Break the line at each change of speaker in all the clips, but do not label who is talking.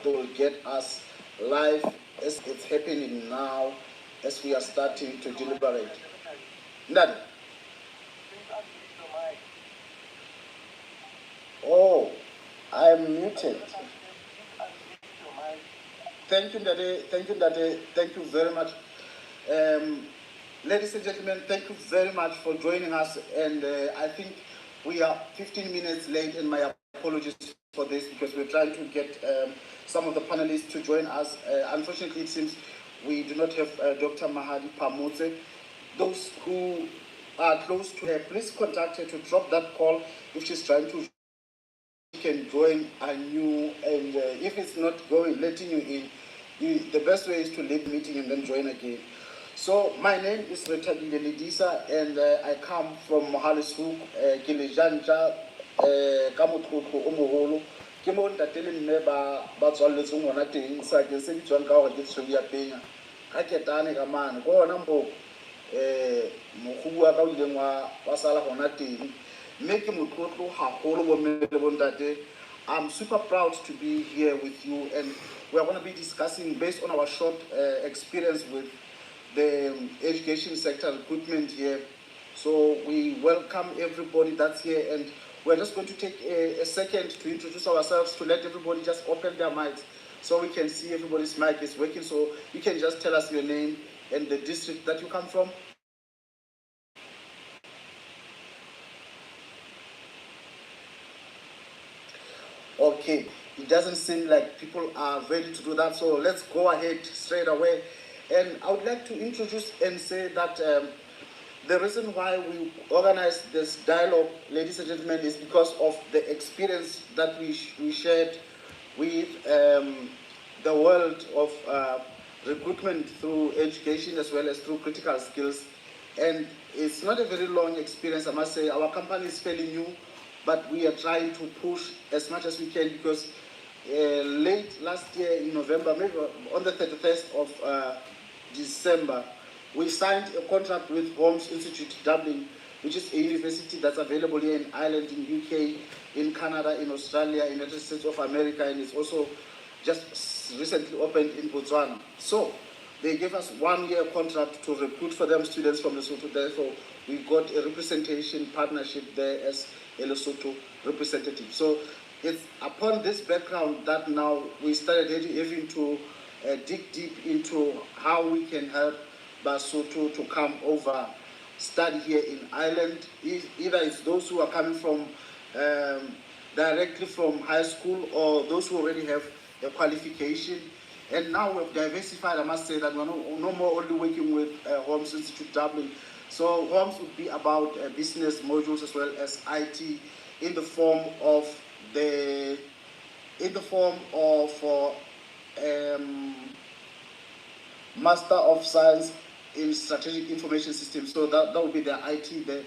they will get us live as it's happening now, as we are starting to deliberate. None. Oh, I'm muted. Thank you, Dade. Thank you, Dade. Thank you very much. Ladies and gentlemen, thank you very much for joining us. And I think we are 15 minutes late, and my apologies for this because we're trying to get some of the panelists to join us. Unfortunately, it seems we do not have Dr. Mahadi Pamotse. Those who are close to her, please contact her to drop that call if she's trying to. She can join anew, and if it's not going, letting you in, the best way is to leave the meeting and then join again. So my name is Retha-Billy Lelisa, and I come from Mohale's-Hoek, Kilejanja, Kamotlotlo, Omoholo. Ke mo ntatele mme ba tswalletseng hona teng sakeng se bitswang ka hore ke tshwedi ya penya ka ketane ka mane go hona mo mogubua ka o ileng wa sala hona teng mme ke motlotlo haholo bo mme le bo ntate. I'm super proud to be here with you, and we are going to be discussing based on our short experience with the education sector recruitment here. So we welcome everybody that's here, and we're just going to take a second to introduce ourselves, to let everybody just open their mics so we can see everybody's mic is working. So you can just tell us your name and the district that you come from. Okay, it doesn't seem like people are ready to do that, so let's go ahead straight away. And I would like to introduce and say that the reason why we organized this dialogue, ladies and gentlemen, is because of the experience that we shared with the world of recruitment through education as well as through critical skills. And it's not a very long experience, I must say. Our company is fairly new, but we are trying to push as much as we can because late last year in November, maybe on the 31st of December, we signed a contract with Holmes Institute Dublin, which is a university that's available here in Ireland, in UK, in Canada, in Australia, in the United States of America, and it's also just recently opened in Botswana. So they gave us 1-year contract to recruit for them students from Lesotho. Therefore, we got a representation partnership there as a Lesotho representative. So it's upon this background that now we started having to dig deep into how we can help Basotho to come over, study here in Ireland. Either it's those who are coming from directly from high school or those who already have a qualification. And now we've diversified. I must say that we're no more only working with Holmes Institute Dublin. So Holmes would be about business modules as well as IT in the form of Master of Science in Strategic Information Systems. So that would be the IT there.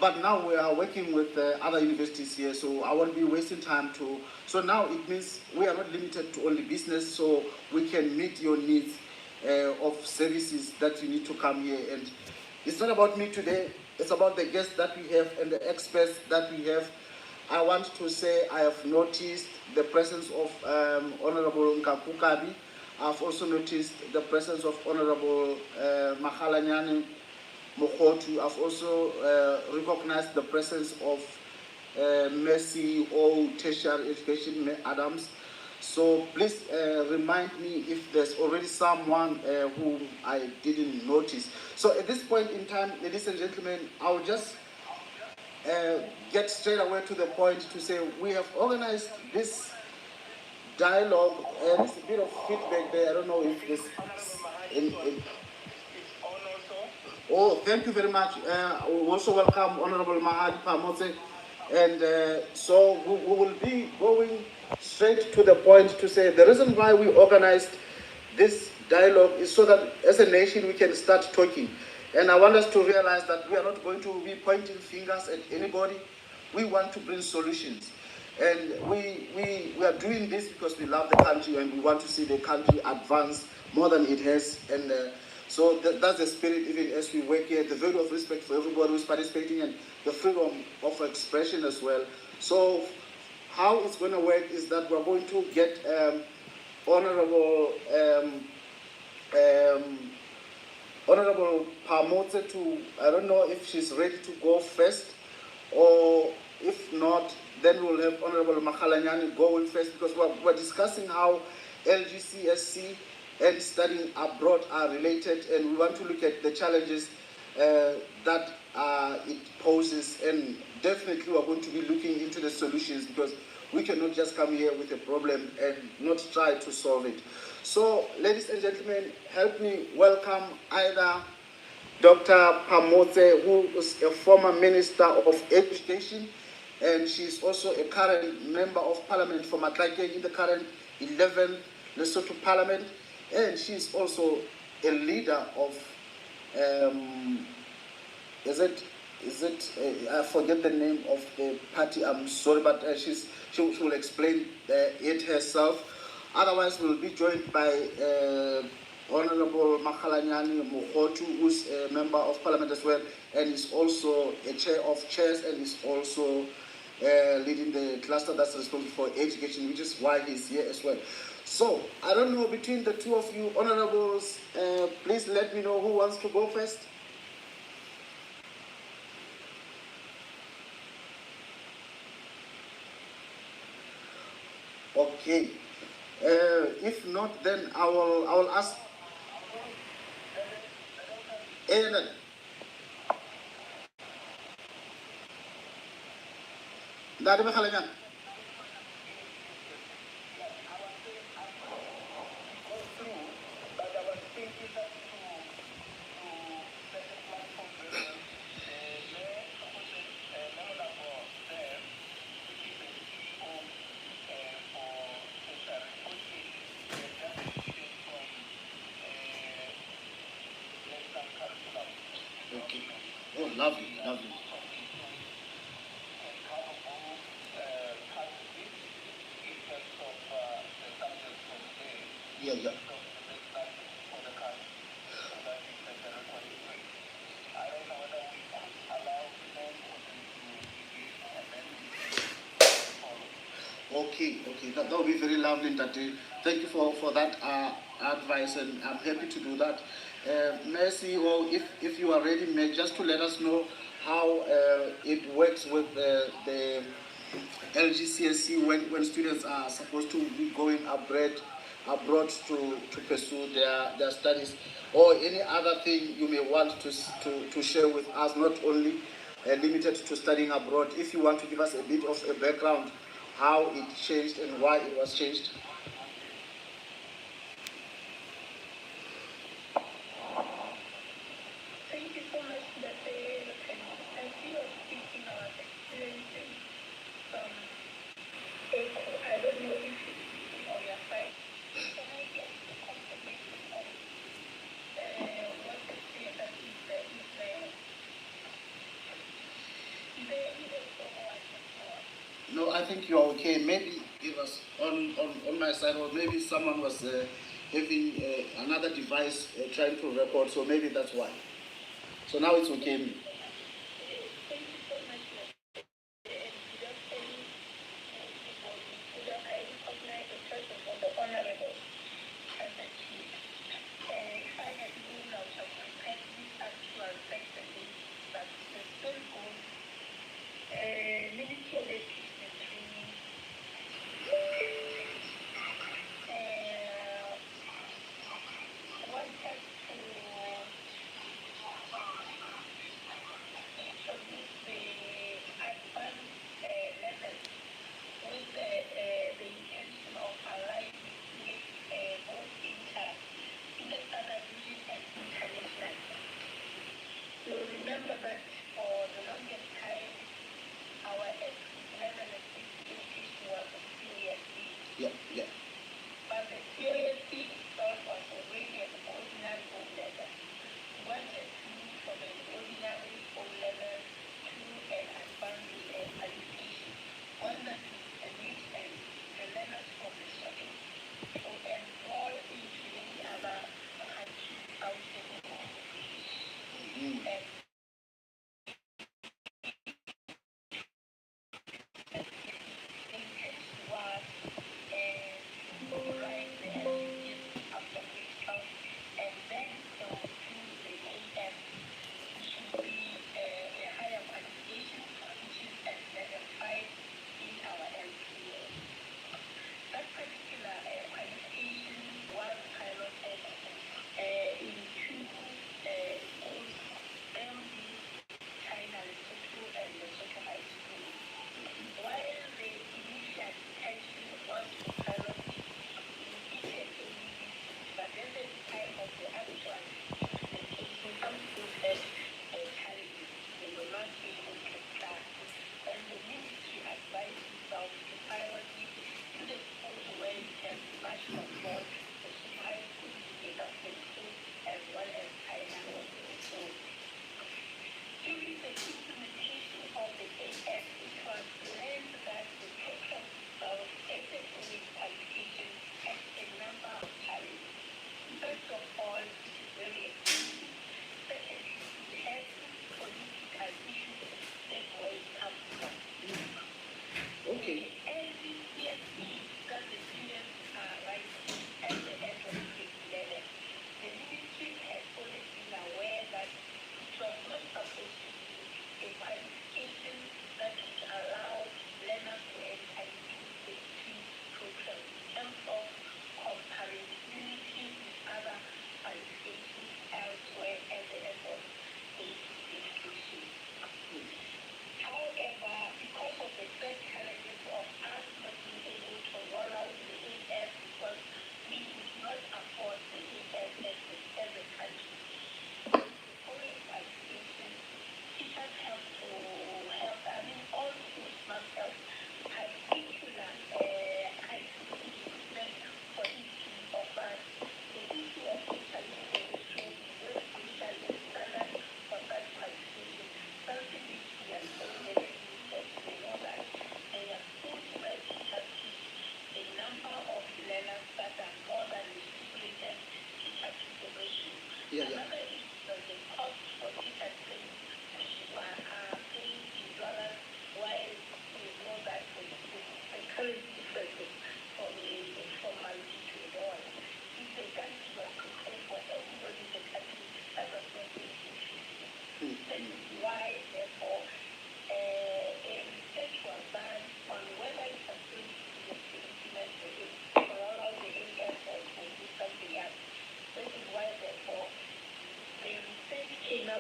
But now we are working with other universities here, so I won't be wasting time to. So now it means we are not limited to only business, so we can meet your needs of services that you need to come here. And it's not about me today, it's about the guests that we have and the experts that we have. I want to say I have noticed the presence of Honorable Nkapu Kabi. I've also noticed the presence of Honorable Mahalanyane Mokhotu. I've also recognized the presence of Mercy or Tertiary Education Adams. So please remind me if there's already someone whom I didn't notice. So at this point in time, ladies and gentlemen, I'll just get straight away to the point to say we have organized this dialogue, and it's a bit of feedback there. I don't know if this. Oh, thank you very much. We also welcome Honorable Mahadi Pamotse. And so we will be going straight to the point to say the reason why we organized this dialogue is so that as a nation we can start talking. And I want us to realize that we are not going to be pointing fingers at anybody. We want to bring solutions. And we are doing this because we love the country and we want to see the country advance more than it has. And so that's the spirit even as we work here, the value of respect for everybody who's participating and the freedom of expression as well. So how it's going to work is that we're going to get Honorable Honorable Pamotse to, I don't know if she's ready to go first, or if not, then we'll have Honorable Makhalanyani going first, because we're discussing how LGCSE and studying abroad are related, and we want to look at the challenges that it poses, and definitely we're going to be looking into the solutions, because we cannot just come here with a problem and not try to solve it. So, ladies and gentlemen, help me welcome either Dr. Pamotse, who is a former Minister of Education, and she's also a current Member of Parliament for Matlake in the current 11th Lesotho Parliament, and she's also a leader of, I forget the name of the party, I'm sorry, but she will explain it herself. Otherwise, we'll be joined by Honorable Makhalanyani Mohotu, who's a Member of Parliament as well, and is also a chair of chairs, and is also leading the cluster that's responsible for education, which is why he's here as well. So, I don't know, between the two of you, honorables, please let me know who wants to go first. Okay. If not, then I will ask. Ellen. Okay. Oh, lovely, lovely. Yeah, yeah. Okay, okay. That would be very lovely, Tate. Thank you for that advice, and I'm happy to do that. Mercy, or if you are ready, may just to let us know how it works with the LGCSE when students are supposed to be going abroad to pursue their studies, or any other thing you may want to share with us, not only limited to studying abroad. If you want to give us a bit of a background, how it changed and why it was changed.
Thank you so much, Dr. I feel speaking about experiences from ECHO. I don't know if it's on your side. Can I get the confirmation of what experience that is there? Is there either or?
No, I think you're okay. Maybe it was on my side, or maybe someone was having another device trying to record, so maybe that's why. So now it's okay.
Thank you so much. I recognize the person of the honorable as a chief. If I had known out of this actual section, that the school goes, Ministry of Education and Training, want us to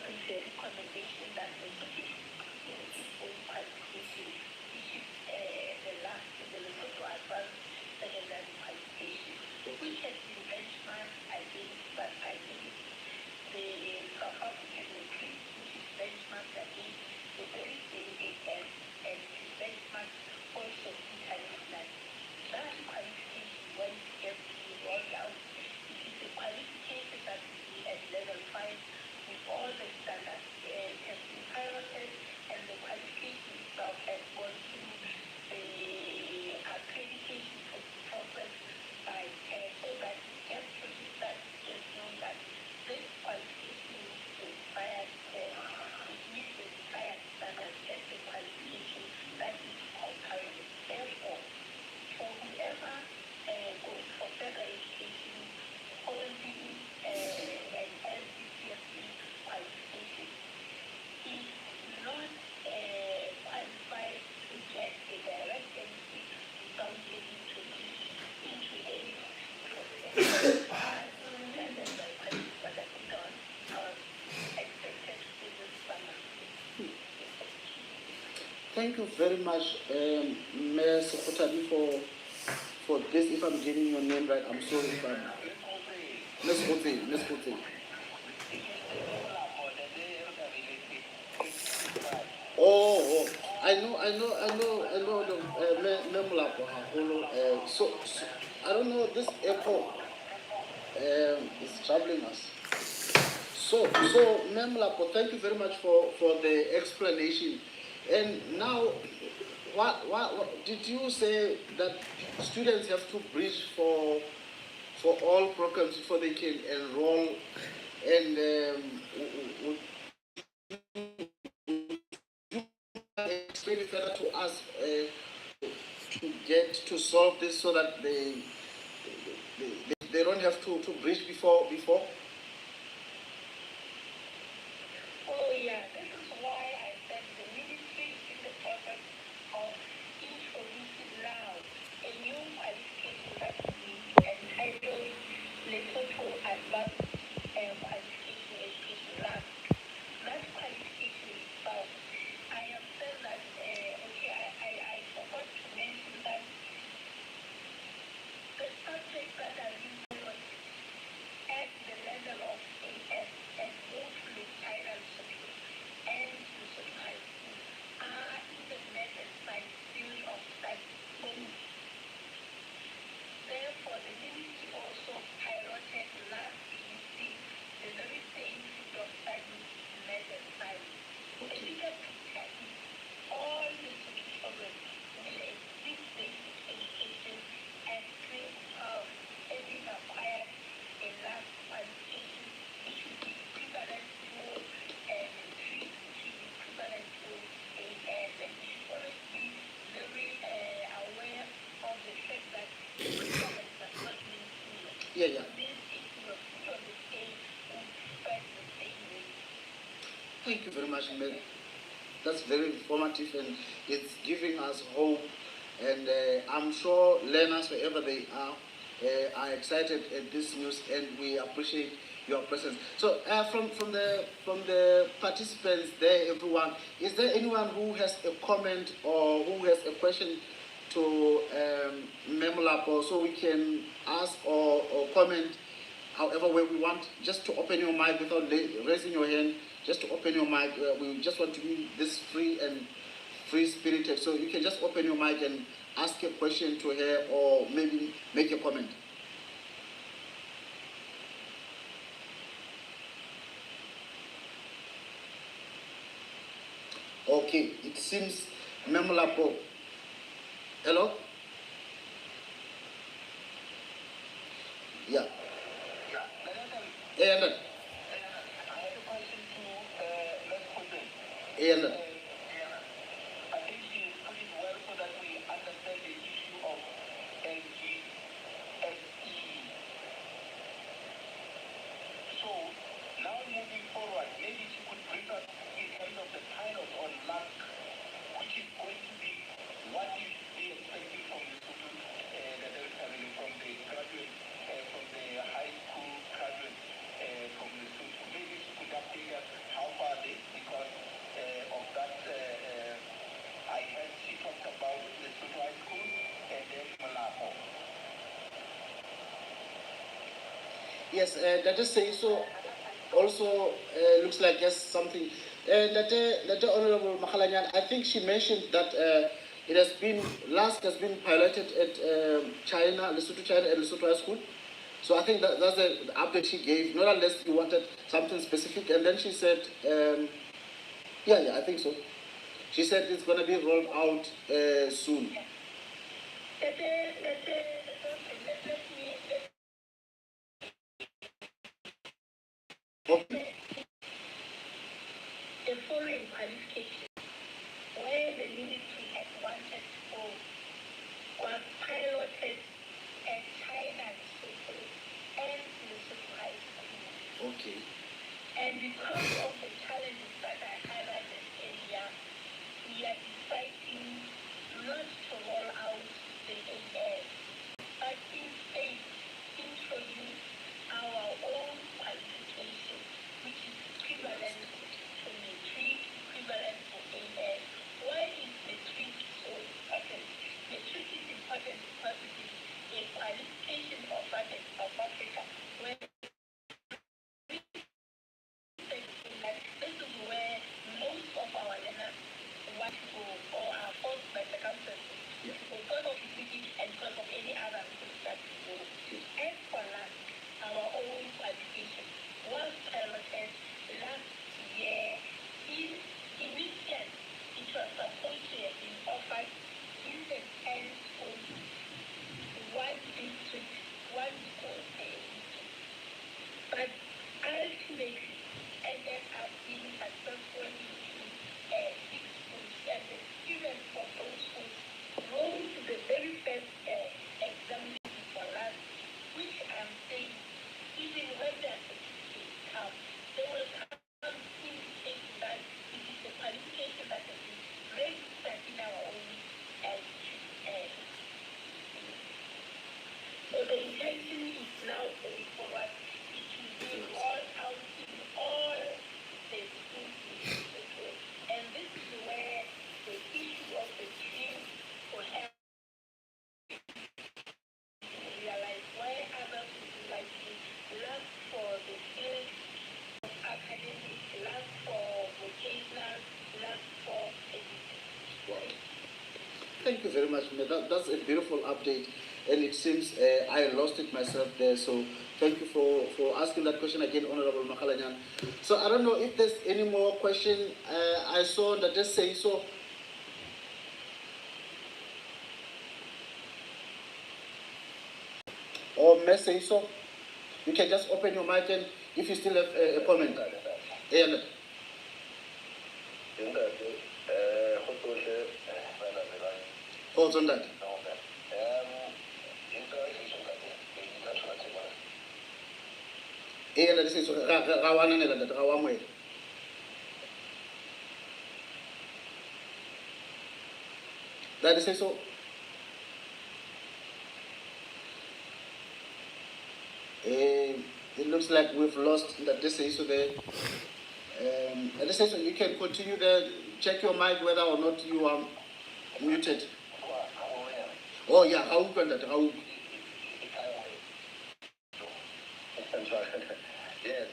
what is the recommendation that the British own qualification, which is the last in the Lesotho Advanced Secondary Qualification, which has been benchmarked against, but I think the South African matric, which is benchmarked against the very same AS, and it is benchmarked also internationally. That qualification, when it gets to be rolled out, it is a qualification that will be at level 5 with all the standards. It has been piloted, and the qualification itself has gone through the accreditation process by so that it gets registered, just know that this qualification is the required, it meets the required standards as the qualification that is comparable. Therefore, for whoever goes for further education, holding an LGCSE qualification is not qualified to get a direct entry without getting into any process. That is my question, but I think I was expected to do this summer.
Thank you very much, Mayor Sekotani, for this. If I'm getting your name right, I'm sorry if I'm. Miss Kote. Oh, I know the Lelisa-AKA haholo. So I don't know, this echo is troubling us. So Lelisa-AKA, thank you very much for the explanation. And now, what did you say that students have to bridge for all programs before they can enroll? And explain it further to us to get to solve this so that they don't have to bridge before.
Oh yeah, this is why I said the ministry is in the process of introducing now a new qualification that we entitled Lesotho Advanced Qualification Education Lab. That qualification itself, I have said that, I forgot to mention that the subjects that are being taught at the level of AS and both the China Institute and the High School are in the method science field of study only. Therefore, the ministry also piloted last using the very same field of study, method science. A bigger picture is all the children will exist basic education at grade 12 having acquired a lab qualification, which would be equivalent to three, which is equivalent to AS, and we should always be very aware of the fact that equivalent does not mean similar.
Yeah.
It means if you are put on the same, would spend the same way.
Thank you very much, Mayor. That's very informative, and it's giving us hope. And I'm sure learners, wherever they are excited at this news, and we appreciate your presence. So, from the participants there, everyone, is there anyone who has a comment or who has a question to Lelisa-AKA, so we can ask or comment however way we want? Just to open your mic without raising your hand. Just to open your mic. We just want to be this free and free-spirited. So you can just open your mic and ask a question to her or maybe make a comment. Okay, it seems Lelisa-AKA. Hello? Yeah. And
I think she has put it well so that we understand the issue of LGSE. So now moving forward, maybe she could bring us in terms of the pilot on luck, which is going to be what you should be expecting from the student, from the graduate, from the high school graduate, from the student. Maybe she could update us how
Yes, that is saying so. Also, looks like yes something. That Honorable Makhalanyan, I think she mentioned that it has been has been piloted at China, Lesotho China, and Lesotho High School. So I think that's the update she gave. Not unless you wanted something specific, and then she said, yeah, I think so. She said it's going to be rolled out soon. Okay.
The foreign qualification, where the military had wanted to go, was piloted at China, Lesotho, and Lesotho High School.
Okay.
And because of the challenges that I highlighted earlier, we are deciding not to roll out the AS, but instead introduce our own qualification, which is equivalent to matric, equivalent to AS. Why is matric so important? Matric is important because it is a qualification offered in South Africa, where this is where most of our learners want to go or are forced by circumstances because of physics and because of any other reasons that we go. As for us, our own qualification was piloted last year in this year. It was supposed to have been offered in the 10 schools, one district, one school. But ultimately ended up being successful in 6 schools, and the students of those schools wrote the very first examination for us, which I'm saying, even when their certificates come, they will come indicating that it is the qualification that has been registered in our own LGCSE. So the intention is now going forward. It will be rolled out in all the schools in Lesotho. And this is where the issue of the dream will help realize why others would like to look for the field of academics, look for vocational, look for education.
Wow. Thank you very much, Mia. That's a beautiful update, and it seems I lost it myself there. So thank you for asking that question again, Honorable Makhalanyan. So I don't know if there's any more question. I saw that just say so. Or may say so. You can just open your mic and if you still have a comment. Yeah. Thoughts on that? This is that is so. It looks like we've lost that this issue there. At this issue, you can continue there. Check your mic whether or not you are muted. Oh yeah, how can that? How? Yes.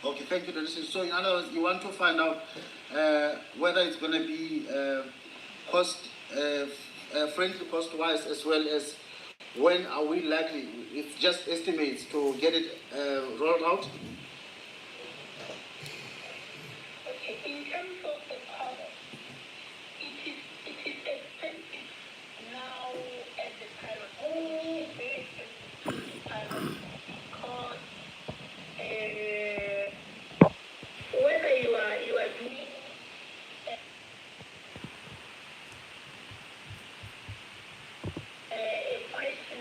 Okay, thank you, Lelisa. So in other words, you want to find out whether it's going to be cost friendly cost-wise, as well as when are we likely, it's just estimates, to get it rolled out?
In terms of the cost, it is expensive now at the pilot. Oh, very expensive pilot because whether you are doing a question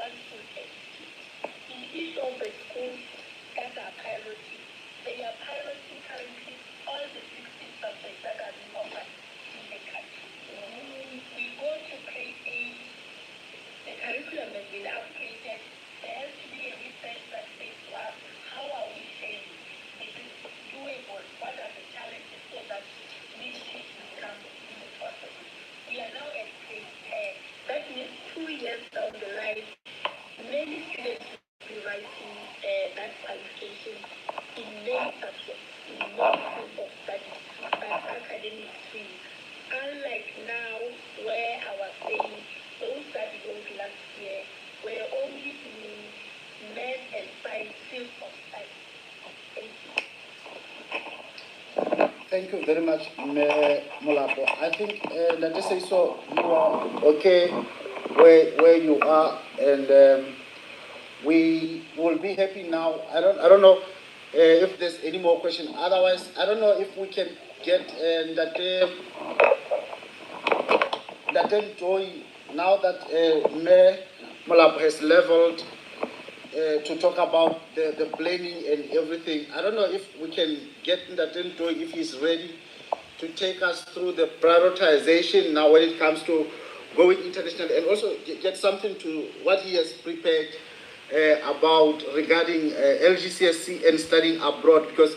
one full entity. In each of the schools that are priority, they are priority currently all the 16 subjects that are being offered in the country. We go to grade 8, the curriculum has been upgraded. There has to be a research that says, well, how are we failing? Is it doable? What are the challenges so that these things become possible? We are now at grade 10. That means 2 years down the line, many students will be writing that qualification in many subjects, in many fields of study, but academic stream. Unlike now, where I was saying those that wrote last year were only in math and science fields of study. Thank you.
Thank you very much, Molapo. I think let us say so. You are okay where you are, and we will be happy now. I don't know if there's any more question. Otherwise, I don't know if we can get that joy now that Molapo has leveled. To talk about the planning and everything. I don't know if we can get Ndaten Joy if he's ready to take us through the prioritization now when it comes to going international, and also get something to what he has prepared about regarding LGCSE and studying abroad, because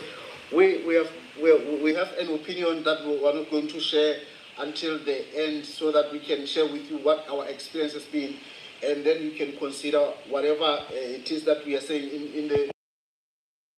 we have an opinion that we are not going to share until the end, so that we can share with you what our experience has been, and then you can consider whatever it is that we are saying in the